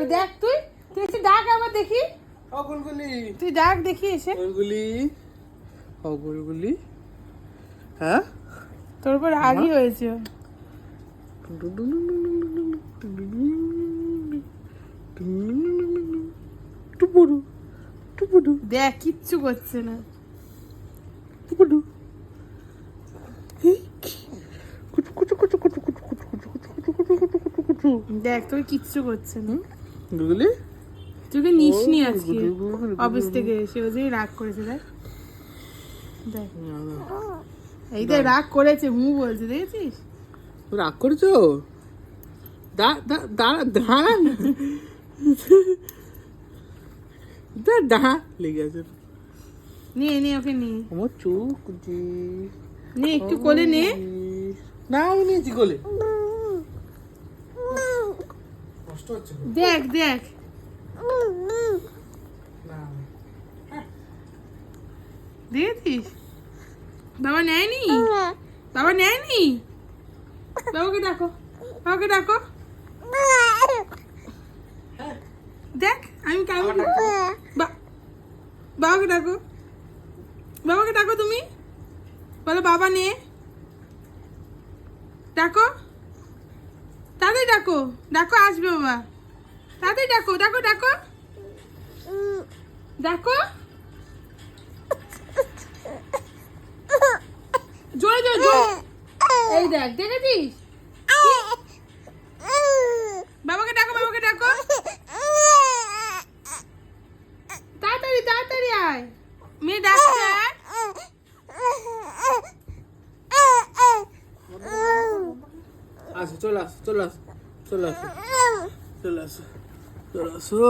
দেখ তুই তুই এসে ডাক আবার দেখি গুলগুলি তুই ডাক দেখি এসে গুলগুলি গুলগুলি হ্যাঁ তোর উপর রাগই হয়েছে ও। টুপুরু টুপুরু দেখ কিচ্ছু করছে না টুপুরু কুচু কুচু কুচু কুচু কুচু কুচু কুচু কুচু কুচু কুচু কুচু কুচু দেখ তোর কিচ্ছু করছে না গুলগুলি তোকে নিসনি আজকে অফিস থেকে এসে ও যে রাগ করেছে দেখ দেখ এই যে রাগ করেছে মু বলছে দেখেছিস রাগ করেছো দাঁড়ান দাঁড়া লেগে আছে নিয়ে নে ওকে নিয়ে আমার চোখ যে নে একটু কোলে নে না আমি নিয়েছি কোলে কষ্ট হচ্ছে দেখ দেখ না দেখেছিস বাবা নেয়নি বাবা নেয়নি বাবাকে ডাকো বাবাকে ডাকো দেখ আমি কেমন বাবাকে ডাকো বাবাকে ডাকো তুমি বলো বাবা নে ডাকো তাড়াতাড়ি ডাকো ডাকো আসবে বাবা তাড়াতাড়ি ডাকো ডাকো ডাকো ডাকো জোরে জোরে জোরে এই দেখ দেখেছিস বাবাকে ডাকো তাড়াতাড়ি তাড়াতাড়ি আয় মেয়ে ডাকছে আসো চলে আসো চলে আসো চলে আসো চলে আসো চলে আসো